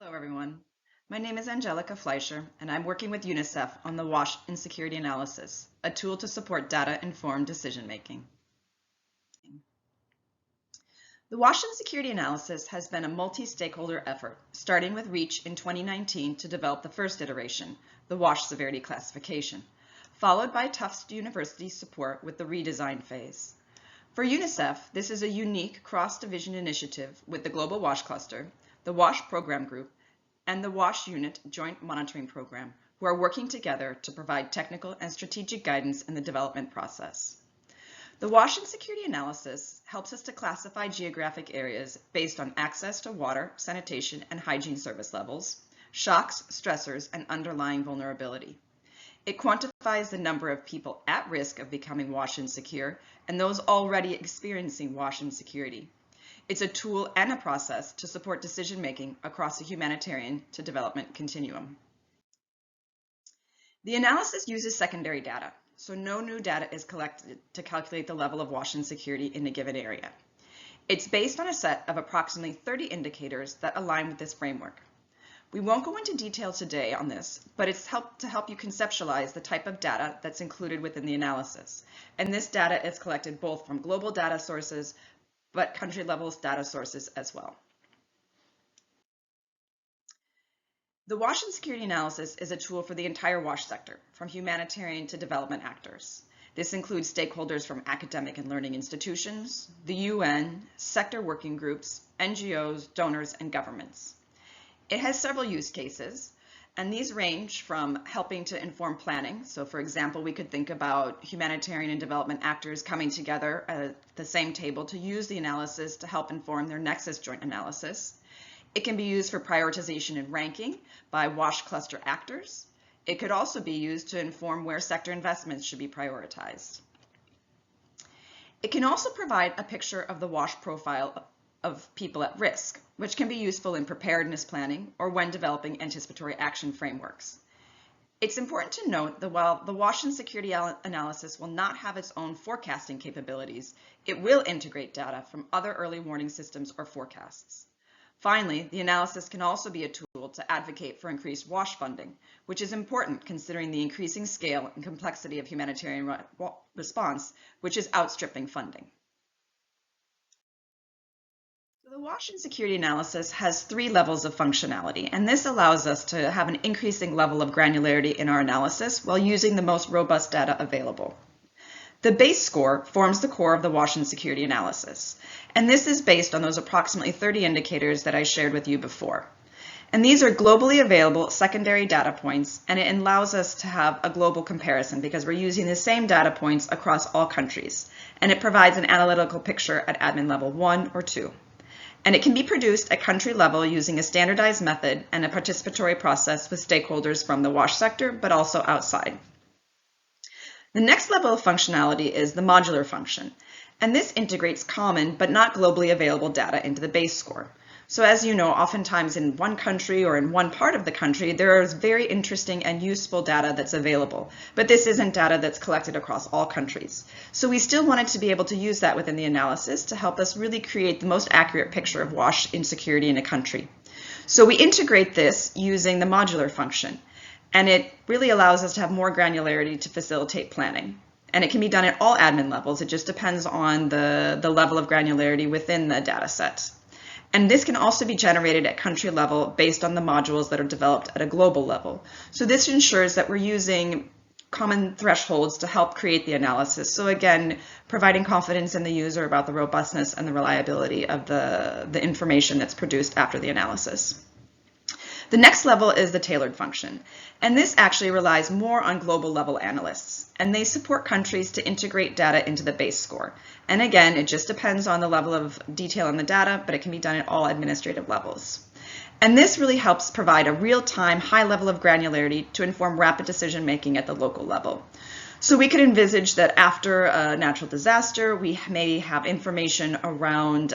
Hello, everyone. My name is Angelica Fleischer, and I'm working with UNICEF on the WASH Insecurity Analysis, a tool to support data-informed decision-making. The WASH Insecurity Analysis has been a multi-stakeholder effort, starting with REACH in 2019 to develop the first iteration, the WASH Severity Classification, followed by Tufts University support with the redesign phase. For UNICEF, this is a unique cross-division initiative with the Global WASH Cluster, the WASH Program Group, and the WASH Unit Joint Monitoring Program, who are working together to provide technical and strategic guidance in the development process. The WASH Insecurity Analysis helps us to classify geographic areas based on access to water, sanitation, and hygiene service levels, shocks, stressors, and underlying vulnerability. It quantifies the number of people at risk of becoming WASH insecure and those already experiencing WASH insecurity. It's a tool and a process to support decision-making across the humanitarian to development continuum. The analysis uses secondary data, so no new data is collected to calculate the level of WASH insecurity in a given area. It's based on a set of approximately 30 indicators that align with this framework. We won't go into detail today on this, but it's to help you conceptualize the type of data that's included within the analysis. And this data is collected both from global data sources, but country-level data sources as well. The WASH Insecurity Analysis is a tool for the entire WASH sector, from humanitarian to development actors. This includes stakeholders from academic and learning institutions, the UN, sector working groups, NGOs, donors, and governments. It has several use cases, and these range from helping to inform planning. So for example, we could think about humanitarian and development actors coming together at the same table to use the analysis to help inform their Nexus joint analysis. It can be used for prioritization and ranking by WASH cluster actors. It could also be used to inform where sector investments should be prioritized. It can also provide a picture of the WASH profile of people at risk, which can be useful in preparedness planning or when developing anticipatory action frameworks. It's important to note that while the WASH Insecurity Analysis will not have its own forecasting capabilities, it will integrate data from other early warning systems or forecasts. Finally, the analysis can also be a tool to advocate for increased WASH funding, which is important considering the increasing scale and complexity of humanitarian response, which is outstripping funding. The WASH Insecurity Analysis has 3 levels of functionality, and this allows us to have an increasing level of granularity in our analysis while using the most robust data available. The base score forms the core of the WASH Insecurity Analysis, and this is based on those approximately 30 indicators that I shared with you before. And these are globally available secondary data points, and it allows us to have a global comparison because we're using the same data points across all countries, and it provides an analytical picture at admin level 1 or 2. And it can be produced at country level using a standardized method and a participatory process with stakeholders from the WASH sector, but also outside. The next level of functionality is the modular function, and this integrates common but not globally available data into the base score. So as you know, oftentimes in one country or in one part of the country, there is very interesting and useful data that's available, but this isn't data that's collected across all countries. So we still wanted to be able to use that within the analysis to help us really create the most accurate picture of WASH insecurity in a country. So we integrate this using the modular function, and it really allows us to have more granularity to facilitate planning. And it can be done at all admin levels. It just depends on the level of granularity within the data set. And this can also be generated at country level based on the modules that are developed at a global level. So this ensures that we're using common thresholds to help create the analysis. So again, providing confidence in the user about the robustness and the reliability of the information that's produced after the analysis. The next level is the tailored function, and this actually relies more on global level analysts, and they support countries to integrate data into the base score. And again, it just depends on the level of detail in the data, but it can be done at all administrative levels. And this really helps provide a real-time, high level of granularity to inform rapid decision-making at the local level. So we could envisage that after a natural disaster, we may have information around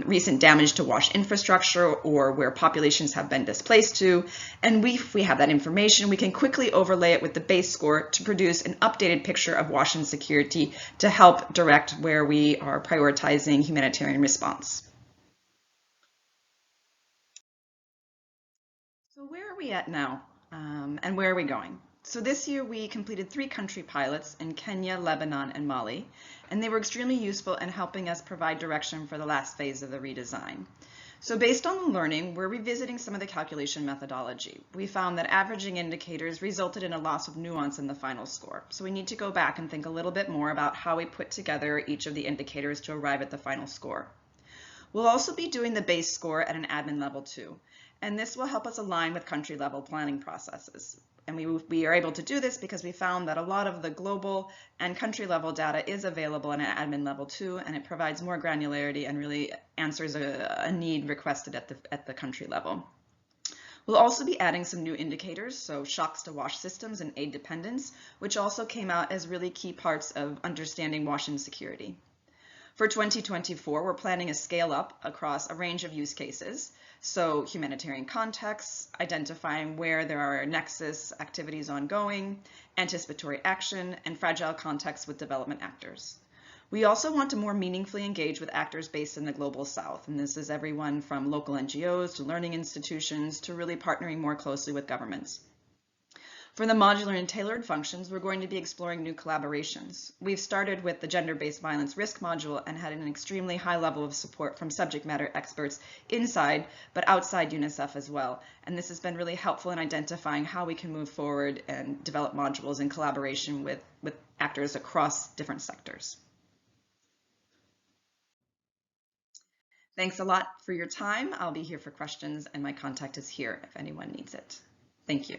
recent damage to WASH infrastructure or where populations have been displaced to. And if we have that information, we can quickly overlay it with the base score to produce an updated picture of WASH insecurity to help direct where we are prioritizing humanitarian response. So where are we at now, and where are we going? So this year we completed 3 country pilots in Kenya, Lebanon, and Mali, and they were extremely useful in helping us provide direction for the last phase of the redesign. So based on the learning, we're revisiting some of the calculation methodology. We found that averaging indicators resulted in a loss of nuance in the final score. So we need to go back and think a little bit more about how we put together each of the indicators to arrive at the final score. We'll also be doing the base score at an admin level too, and this will help us align with country level planning processes. And we are able to do this because we found that a lot of the global and country level data is available in an admin level too, and it provides more granularity and really answers a need requested at the country level. We'll also be adding some new indicators, so shocks to wash systems and aid dependence, which also came out as really key parts of understanding wash insecurity. For 2024, we're planning a scale up across a range of use cases. So humanitarian contexts, identifying where there are nexus activities ongoing, anticipatory action, and fragile contexts with development actors. We also want to more meaningfully engage with actors based in the global south, and this is everyone from local NGOs to learning institutions to really partnering more closely with governments. For the modular and tailored functions, we're going to be exploring new collaborations. We've started with the gender-based violence risk module and had an extremely high level of support from subject matter experts inside, but outside UNICEF as well. And this has been really helpful in identifying how we can move forward and develop modules in collaboration with actors across different sectors. Thanks a lot for your time. I'll be here for questions, and my contact is here if anyone needs it. Thank you.